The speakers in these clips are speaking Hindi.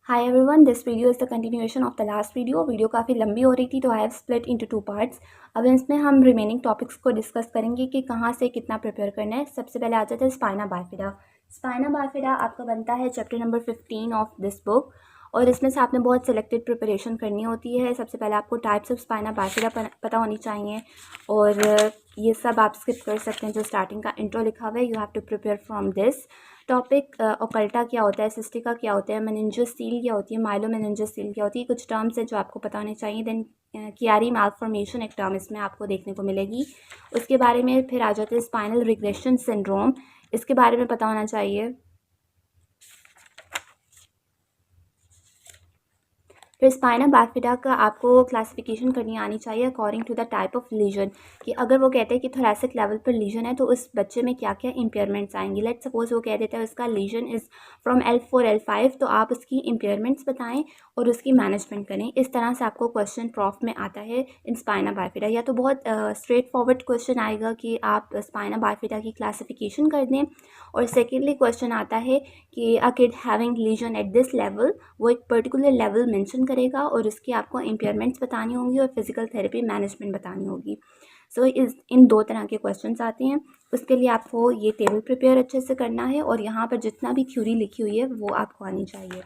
Hi everyone, this video is the continuation of the last video. Video काफ़ी लंबी हो रही थी तो I have split into two parts. अब इसमें हम रिमेनिंग टॉपिक्स को डिस्कस करेंगे कि कहाँ से कितना प्रिपेयर करना है. सबसे पहले आ जाते हैं स्पाइना बाइफिडा. स्पाइना बाइफिडा आपका बनता है chapter number 15 of this book और इसमें से आपने बहुत सिलेक्टेड प्रिपरेशन करनी होती है. सबसे पहले आपको टाइप्स ऑफ स्पाइना बाइफिडा पता होनी चाहिए और ये सब आप स्किप कर सकते हैं. जो स्टार्टिंग का इंट्रो लिखा हुआ है, you have to prepare from this topic. Occulta क्या होता है, सिस्टिका क्या होता है, मेनिंजोसील क्या होती है, माइलो मेनिंजोसील क्या होती है, कुछ टर्म्स है जो आपको पता होने चाहिए. देन कियारी मालफॉर्मेशन एक टर्म इसमें आपको देखने को मिलेगी. उसके बारे में फिर आ जाते हैं स्पाइनल रिग्रेशन सिंड्रोम, इसके बारे में पता होना चाहिए. फिर स्पाइना बाइफिडा का आपको क्लासिफिकेशन करनी आनी चाहिए according to the type of lesion, कि अगर वो कहते हैं कि थोरेसिक लेवल पर लीजन है तो उस बच्चे में क्या क्या इम्पेयरमेंट्स आएंगी. लेट सपोज वो कह देता है उसका legion is from L4 L5, तो आप उसकी इम्पेयरमेंट्स बताएं और उसकी मैनेजमेंट करें. इस तरह से आपको क्वेश्चन प्रॉफ में आता है इन स्पाइना बाइफिडा. या तो बहुत स्ट्रेट फॉरवर्ड क्वेश्चन आएगा कि आप स्पाइना बाइफिडा की क्लासिफिकेशन कर दें, और सेकेंडली क्वेश्चन आता है कि a kid having lesion at this level, वो एक पर्टिकुलर लेवल मेंशन करेगा और उसकी आपको इम्पेयरमेंट्स बतानी होंगी और फिजिकल थेरेपी मैनेजमेंट बतानी होगी. सो इन दो तरह के क्वेश्चंस आते हैं. उसके लिए आपको ये टेबल प्रिपेयर अच्छे से करना है और यहाँ पर जितना भी थ्योरी लिखी हुई है वो आपको आनी चाहिए.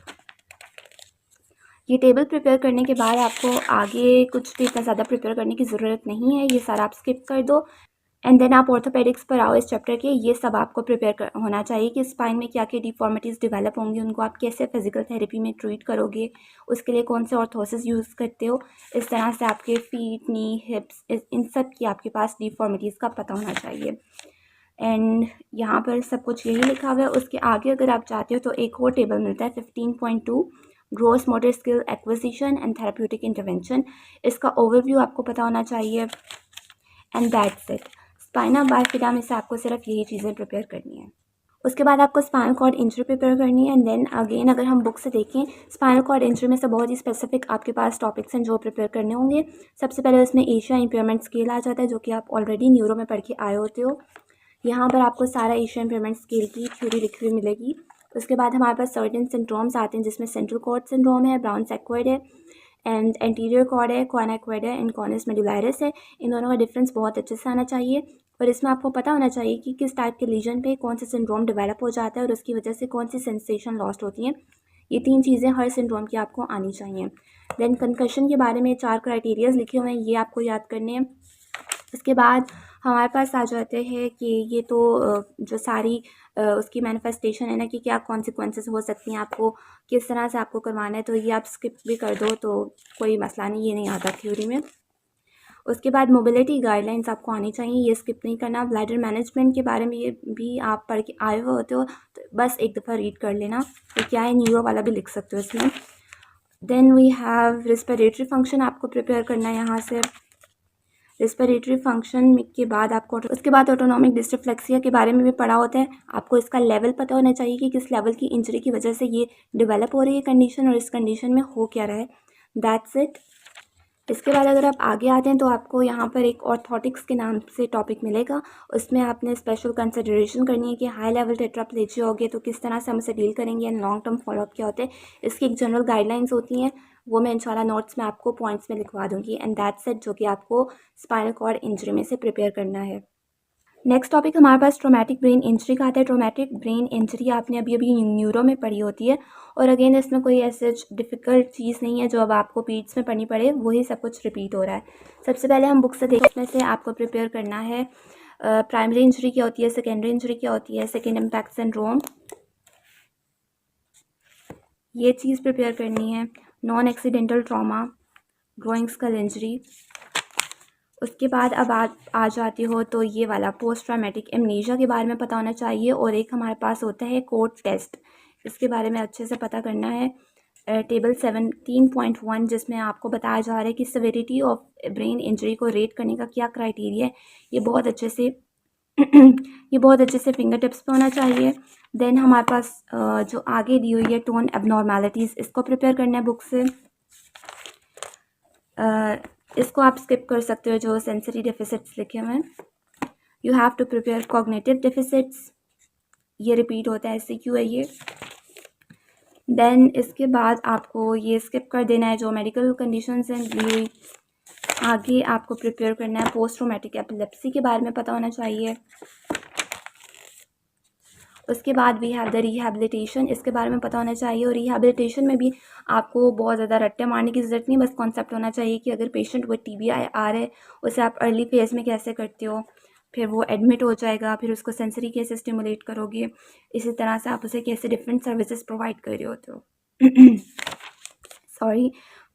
ये टेबल प्रिपेयर करने के बाद आपको आगे कुछ भी इतना ज़्यादा प्रिपेयर करने की ज़रूरत नहीं है, ये सारा आप स्किप कर दो. एंड देन आप ऑर्थोपेडिक्स पर आओ इस चैप्टर के. ये सब आपको प्रिपेयर होना चाहिए कि स्पाइन में क्या क्या डिफॉर्मिटीज़ डेवलप होंगी, उनको आप कैसे फिजिकल थेरेपी में ट्रीट करोगे, उसके लिए कौन से ऑर्थोसिस यूज़ करते हो. इस तरह से आपके फीट, नी, हिप्स, इन सब की आपके पास डिफॉर्मिटीज़ का पता होना चाहिए. एंड यहाँ पर सब कुछ यही लिखा हुआ है. उसके आगे अगर आप चाहते हो तो एक और टेबल मिलता है 15.2, gross motor skill acquisition and therapeutic intervention. इसका ओवरव्यू आपको पता होना चाहिए. And that's it. Spina bifida में से आपको सिर्फ यही चीज़ें प्रिपेयर करनी है. उसके बाद आपको स्पाइनल कॉर्ड इंजरी प्रिपेयर करनी है. एंड देन अगेन अगर हम बुक से देखें, स्पाइनल कॉर्ड इंजरी में से बहुत ही स्पेसिफिक आपके पास टॉपिक्स हैं जो प्रिपेयर करने होंगे. सबसे पहले उसमें एशिया इम्पेयरमेंट स्केल आ जाता है, जो कि आप ऑलरेडी न्यूरो में पढ़ के आए होते हो. यहाँ पर आपको सारा एशिया इम्पेयरमेंट स्केल की थ्योरी लिखी हुई मिलेगी. उसके बाद हमारे पास सर्टेन सिंड्रोम्स आते हैं जिसमें सेंट्रल कॉर्ड सिंड्रोम है, ब्राउन सैक्वाइड है, एंड एंटीरियर कॉर्ड है, कॉर्नेक्वाइड है, एंड कॉर्नस मेडुलारिस है. इन दोनों का डिफरेंस बहुत अच्छे से आना चाहिए और इसमें आपको पता होना चाहिए कि किस टाइप के लीजन पे कौन सा सिंड्रोम डेवलप हो जाता है और उसकी वजह से कौन सी सेंसेशन लॉस्ट होती हैं. ये तीन चीज़ें हर सिंड्रोम की आपको आनी चाहिए. देन कंकशन के बारे में 4 क्राइटेरियाज लिखे हुए हैं, ये आपको याद करने हैं. इसके बाद हमारे पास आ जाते हैं कि ये तो जो सारी उसकी मैनिफेस्टेशन है ना, कि क्या कॉन्सिक्वेंसेस हो सकती हैं, आपको किस तरह से आपको करवाना है, तो ये आप स्किप भी कर दो तो कोई मसला नहीं, ये नहीं आता थ्योरी में. उसके बाद मोबिलिटी गाइडलाइंस आपको आनी चाहिए, ये स्किप नहीं करना. ब्लैडर मैनेजमेंट के बारे में ये भी आप पढ़ के आए हुए होते हो तो बस एक दफ़ा रीड कर लेना, तो क्या है न्यूरो वाला भी लिख सकते हो इसमें. Then we have respiratory function आपको प्रिपेयर करना है यहाँ से. रिस्पिरेटरी फंक्शन के बाद आपको उसके बाद ऑटोनॉमिक डिस्ट्रोफ्लेक्सिया के बारे में भी पढ़ा होता है. आपको इसका लेवल पता होना चाहिए कि किस लेवल की इंजरी की वजह से ये डेवलप हो रही है कंडीशन और इस कंडीशन में हो क्या रहा है. That's it. इसके बाद अगर आप आगे आते हैं तो आपको यहाँ पर एक ऑर्थोटिक्स के नाम से टॉपिक मिलेगा. उसमें आपने स्पेशल कंसिडरेशन करनी है कि हाई लेवल टेट्राप्लेजिया हो गया तो किस तरह से हम उसे डील करेंगे एंड लॉन्ग टर्म फॉलोअप क्या होते हैं. इसकी एक जनरल गाइडलाइंस होती हैं, वो मैं इंशाल्लाह नोट्स में आपको पॉइंट्स में लिखवा दूँगी. एंड दैट्स इट, जो कि आपको स्पाइनल कॉर्ड इंजरी में से प्रिपेयर करना है. नेक्स्ट टॉपिक हमारे पास ट्रोमैटिक ब्रेन इंजरी का आता है. ट्रोमैटिक ब्रेन इंजरी आपने अभी अभी न्यूरो में पढ़ी होती है और अगेन इसमें कोई ऐसे डिफ़िकल्ट चीज़ नहीं है जो अब आपको पीड्स में पढ़नी पड़े, वही सब कुछ रिपीट हो रहा है. सबसे पहले हम बुक से देखें, उसमें से आपको प्रिपेयर करना है प्राइमरी इंजरी क्या होती है, सेकेंडरी इंजरी क्या होती है, सेकेंड इम्पैक्ट सिंड्रोम, ये चीज़ प्रिपेयर करनी है. Non accidental trauma, growing skull injury. उसके बाद अब आ जाती हो तो ये वाला पोस्ट ट्रॉमेटिक एमनीशिया के बारे में पता होना चाहिए. और एक हमारे पास होता है कोड टेस्ट, इसके बारे में अच्छे से पता करना है. टेबल 17.1 जिसमें आपको बताया जा रहा है कि सिविरिटी ऑफ ब्रेन इंजरी को रेट करने का क्या क्राइटेरिया है. ये बहुत अच्छे से ये बहुत अच्छे से फिंगर टिप्स पे होना चाहिए. देन हमारे पास जो आगे दी हुई है टोन एबनॉर्मेलिटीज़, इसको प्रिपेयर करना है बुक से. इसको आप स्किप कर सकते हो जो सेंसरी डेफिसिट्स लिखे हुए हैं. You have to prepare cognitive deficits, ये रिपीट होता है, ऐसे क्यों है ये. देन इसके बाद आपको ये स्किप कर देना है जो मेडिकल कंडीशंस हैं। ये आगे आपको प्रिपेयर करना है पोस्ट ट्रॉमेटिक एपिलेप्सी के बारे में पता होना चाहिए। उसके बाद वी हैव द रिहैबिलिटेशन, इसके बारे में पता होना चाहिए। और रिहैबिलिटेशन में भी आपको बहुत ज़्यादा रट्टे मारने की ज़रूरत नहीं, बस कॉन्सेप्ट होना चाहिए कि अगर पेशेंट को TBI आ रहा है उसे आप अर्ली फेज़ में कैसे करते हो, फिर वो एडमिट हो जाएगा, फिर उसको सेंसरी कैसे स्टिमुलेट करोगे, इसी तरह से आप उसे कैसे डिफरेंट सर्विसेज प्रोवाइड कर रहे होते हो। सॉरी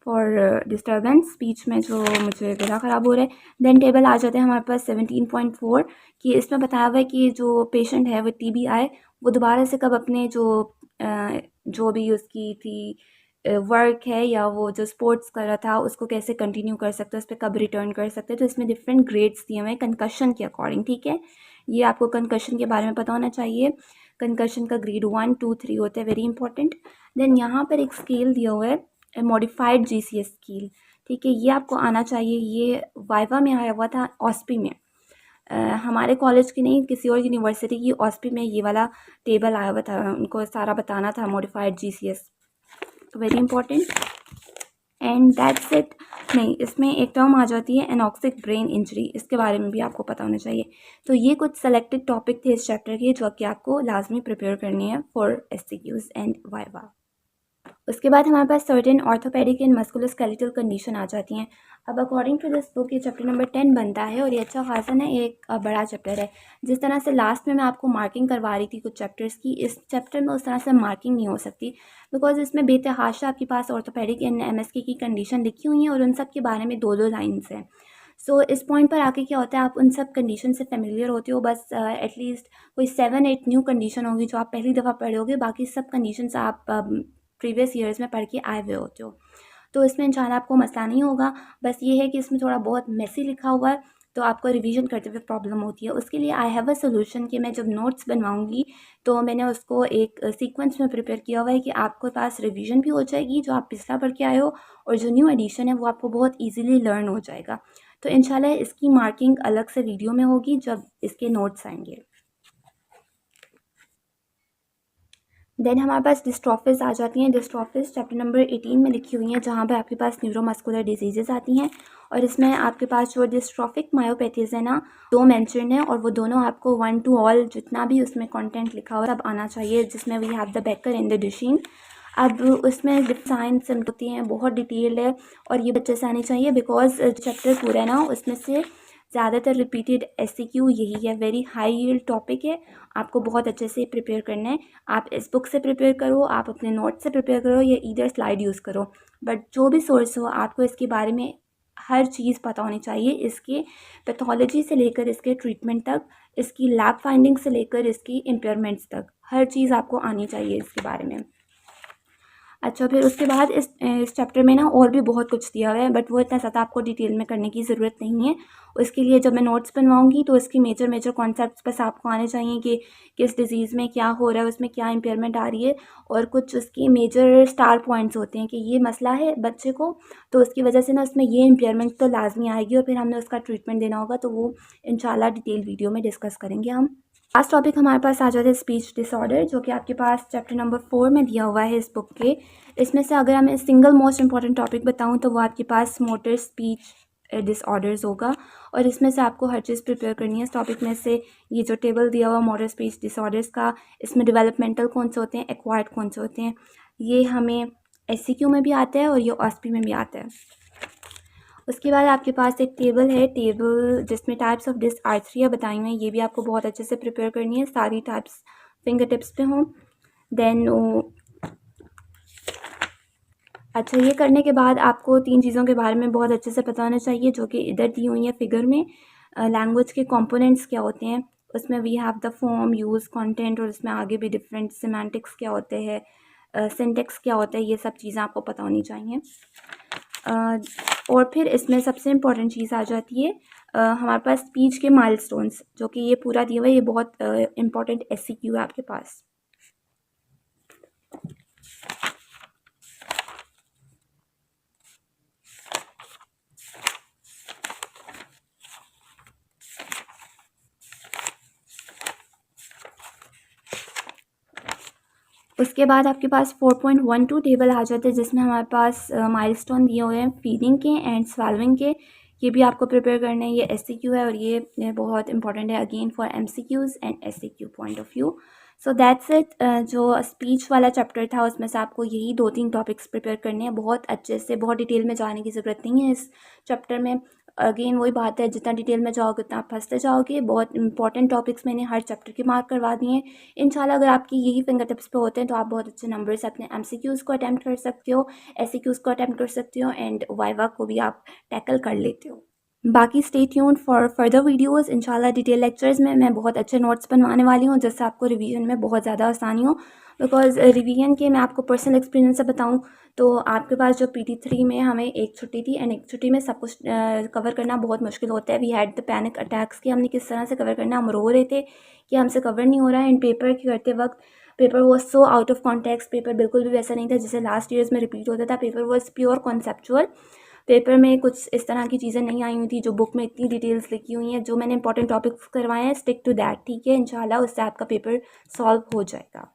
फॉर डिस्टर्बेंस, स्पीच में जो मुझे गला ख़राब हो रहा है। देन टेबल आ जाते हैं हमारे पास 17.4 कि इसमें बताया हुआ है कि जो पेशेंट है वो TBI वो दोबारा से कब अपने जो भी उसकी थी वर्क है या वो जो स्पोर्ट्स कर रहा था उसको कैसे कंटिन्यू कर सकते हैं, उस पर कब रिटर्न कर सकते हैं। तो इसमें डिफरेंट ग्रेड्स दिए हुए हैं कंकशन के अकॉर्डिंग, ठीक है। ये आपको कंकशन के बारे में पता होना चाहिए। कंकशन का ग्रेड 1, 2, 3 होता है, वेरी इंपॉर्टेंट। देन यहाँ पर एक स्केल दिया हुआ है मॉडिफाइड GCS स्केल, ठीक है। ये आपको आना चाहिए, ये वाइवा में आया हुआ था, ऑस्पी में। हमारे कॉलेज की नहीं, किसी और यूनिवर्सिटी की ऑस्पी में ये वाला टेबल आया हुआ था, उनको सारा बताना था modified GCS, very important. And that's it. नहीं, इसमें एक टर्म आ जाती है एनॉक्सिक ब्रेन इंजरी, इसके बारे में भी आपको पता होना चाहिए। तो ये कुछ सेलेक्टेड टॉपिक थे इस चैप्टर के जो कि आपको लाजमी प्रिपेयर करनी है फॉर SCQs एंड वाइवा। उसके बाद हमारे पास certain orthopaedic and musculoskeletal condition आ जाती हैं। अब अकॉर्डिंग टू दिस बुक ये चैप्टर नंबर 10 बनता है और ये अच्छा खासा ना एक बड़ा चैप्टर है। जिस तरह से लास्ट में मैं आपको मार्किंग करवा रही थी कुछ चैप्टर्स की, इस चैप्टर में उस तरह से मार्किंग नहीं हो सकती बिकॉज इसमें बेतहाशा आपके पास ऑर्थोपेडिक एंड MSK की कंडीशन लिखी हुई हैं और उन सब के बारे में 2-2 लाइन्स हैं। सो इस पॉइंट पर आके क्या होता है, आप उन सब कंडीशन से फेमिलियर होते हो, बस एटलीस्ट कोई 7-8 न्यू कंडीशन होगी जो आप पहली दफ़ा पढ़ोगे, बाकी सब कंडीशंस आप प्रीवियस ईयर्स में पढ़ के आए हुए होते हो। तो इसमें इंशाल्लाह आपको मसला नहीं होगा। बस ये है कि इसमें थोड़ा बहुत मेसी लिखा हुआ है तो आपको रिवीजन करते हुए प्रॉब्लम होती है। उसके लिए आई हैव अ सोल्यूशन कि मैं जब नोट्स बनवाऊँगी तो मैंने उसको एक सीक्वेंस में प्रिपेयर किया हुआ है कि आपके पास रिवीजन भी हो जाएगी जो आप पिछला पढ़ के आए हो, और जो न्यू एडिशन है वो आपको बहुत ईज़िली लर्न हो जाएगा। तो इंशाल्लाह इसकी मार्किंग अलग से वीडियो में होगी जब इसके नोट्स आएँगे। देन हमारे पास डिस्ट्रॉफिस आ जाती हैं। डिस्ट्रॉफिस चैप्टर नंबर 18 में लिखी हुई हैं जहाँ पे आपके पास न्यूरोमस्कुलर डिजीज़ेज़ आती हैं। और इसमें आपके पास जो डिस्ट्रॉफिक मायोपैथीज़ है ना, 2 मेंशन है और वो दोनों आपको 1 to ऑल जितना भी उसमें कंटेंट लिखा हुआ है सब आना चाहिए, जिसमें we have the baker in the edition. अब उसमें साइंस होती हैं, बहुत डिटेल्ड है और ये बच्चे से आनी चाहिए बिकॉज चैप्टर पूरा है ना उसमें से ज़्यादातर रिपीटेड SCQ यही है, वेरी हाई यील्ड टॉपिक है, आपको बहुत अच्छे से प्रिपेयर करना है। आप इस बुक से प्रिपेयर करो, आप अपने नोट से प्रिपेयर करो या ईदर स्लाइड यूज़ करो, बट जो भी सोर्स हो आपको इसके बारे में हर चीज़ पता होनी चाहिए, इसके पैथोलॉजी से लेकर इसके ट्रीटमेंट तक, इसकी लैब फाइंडिंग से लेकर इसकी इम्पेयरमेंट्स तक, हर चीज़ आपको आनी चाहिए इसके बारे में। अच्छा, फिर उसके बाद इस चैप्टर में ना और भी बहुत कुछ दिया हुआ है बट वो इतना ज़्यादा आपको डिटेल में करने की ज़रूरत नहीं है। उसके लिए जब मैं नोट्स बनवाऊँगी तो इसकी मेजर मेजर कॉन्सेप्ट्स बस आपको आने चाहिए कि किस डिज़ीज़ में क्या हो रहा है, उसमें क्या इम्पेयरमेंट आ रही है, और कुछ उसकी मेजर स्टार पॉइंट्स होते हैं कि ये मसला है बच्चे को, तो उसकी वजह से ना उसमें ये इम्पेयरमेंट तो लाजमी आएगी और फिर हमने उसका ट्रीटमेंट देना होगा, तो वो इंशाल्लाह डिटेल वीडियो में डिस्कस करेंगे हम। लास्ट टॉपिक हमारे पास आ जाता है स्पीच डिसऑर्डर, जो कि आपके पास चैप्टर नंबर 4 में दिया हुआ है इस बुक के। इसमें से अगर मैं सिंगल मोस्ट इंपॉर्टेंट टॉपिक बताऊं तो वो आपके पास मोटर स्पीच डिसऑर्डर्स होगा, और इसमें से आपको हर चीज़ प्रिपेयर करनी है इस टॉपिक में से। ये जो टेबल दिया हुआ मोटर स्पीच डिसऑर्डर्स का, इसमें डेवलपमेंटल कौन से होते हैं, एक्वायर्ड कौन से होते हैं, ये हमें SCQ में भी आता है और ये OSPI में भी आता है। उसके बाद आपके पास एक टेबल है, टेबल जिसमें टाइप्स ऑफ डिसआर्थरिया बताई हुई हैं, ये भी आपको बहुत अच्छे से प्रिपेयर करनी है, सारी टाइप्स फिंगर टिप्स पे हों। देन अच्छा, ये करने के बाद आपको 3 चीज़ों के बारे में बहुत अच्छे से पता होना चाहिए जो कि इधर दी हुई हैं फिगर में। लैंग्वेज के कंपोनेंट्स क्या होते हैं, उसमें we have the form, use, content, और इसमें आगे भी डिफरेंट सिमेंटिक्स क्या होते हैं, सिंटेक्स क्या होता है, ये सब चीज़ें आपको पता होनी चाहिए। और फिर इसमें सबसे इम्पॉर्टेंट चीज़ आ जाती है हमारे पास स्पीच के माइलस्टोन्स, जो कि ये पूरा दिया हुआ है, ये बहुत इम्पॉर्टेंट SCQ है आपके पास। उसके बाद आपके पास 4.12 टेबल आ जाता है, जिसमें हमारे पास माइलस्टोन दिए हुए हैं फीडिंग के एंड स्वालविंग के। ये भी आपको प्रिपेयर करना है। ये एससीक्यू है और ये बहुत इंपॉर्टेंट है again for MCQs and SCQ point of view. So that's it. जो स्पीच वाला चैप्टर था उसमें से आपको यही 2-3 टॉपिक्स प्रिपेयर करने हैं। बहुत अच्छे से, बहुत डिटेल में जाने की ज़रूरत नहीं है इस चैप्टर में। अगेन वही बात है, जितना डिटेल में जाओगे उतना आप फंसते जाओगे। बहुत इंपॉर्टेंट टॉपिक्स मैंने हर चैप्टर के मार्क करवा दिए हैं। इंशाल्लाह अगर आपकी यही फिंगर टिप्स पे होते हैं तो आप बहुत अच्छे नंबर से अपने एमसीक्यूज़ को अटैम्प्ट कर सकते हो, एससीक्यूज़ को अटैम्प्ट कर सकते हो एंड वाइवा को भी आप टैकल कर लेते हो। बाकी stay tuned for further videos. इंशाल्लाह डिटेल लेक्चर्स में मैं बहुत अच्छे नोट्स बनवाने वाली हूँ, जिससे आपको रिवीजन में बहुत ज़्यादा आसानी हो। बिकॉज रिवीजन के मैं आपको पर्सनल एक्सपीरियंस से बताऊँ तो आपके पास जो PT3 में हमें एक छुट्टी थी एंड एक छुट्टी में सब कुछ कवर करना बहुत मुश्किल होता है। We had the panic attacks कि हमने किस तरह से कवर करना। हम रो रहे थे कि हमसे कवर नहीं हो रहा है। एंड पेपर करते वक्त paper was so out of context. Paper बिल्कुल भी वैसा नहीं था जैसे लास्ट ईयर्स में रिपीट होता था। Paper was pure conceptual. Paper में कुछ इस तरह की चीज़ें नहीं आई हुई थी जो बुक में इतनी डिटेल्स लिखी हुई हैं। जो मैंने इंपॉर्टेंट टॉपिक्स करवाए हैं, स्टिक टू दैट, ठीक है। इंशाल्लाह उससे आपका पेपर सॉल्व हो जाएगा।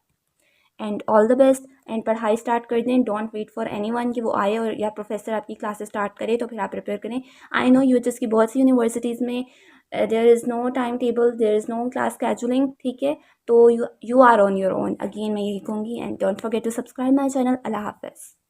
And all the best. And पढ़ाई स्टार्ट कर दें। डोंट वेट फॉर एनीवन कि वो आए और या प्रोफेसर आपकी क्लासेस स्टार्ट करे तो फिर आप प्रिपेयर करें। आई नो यूएचएस की बहुत सी यूनिवर्सिटीज़ में there is no time table, there is no class scheduling, ठीक है। तो you are on your own. Again मैं यही कहूँगी and don't forget to subscribe my channel. अल्लाह हाफ़िज़।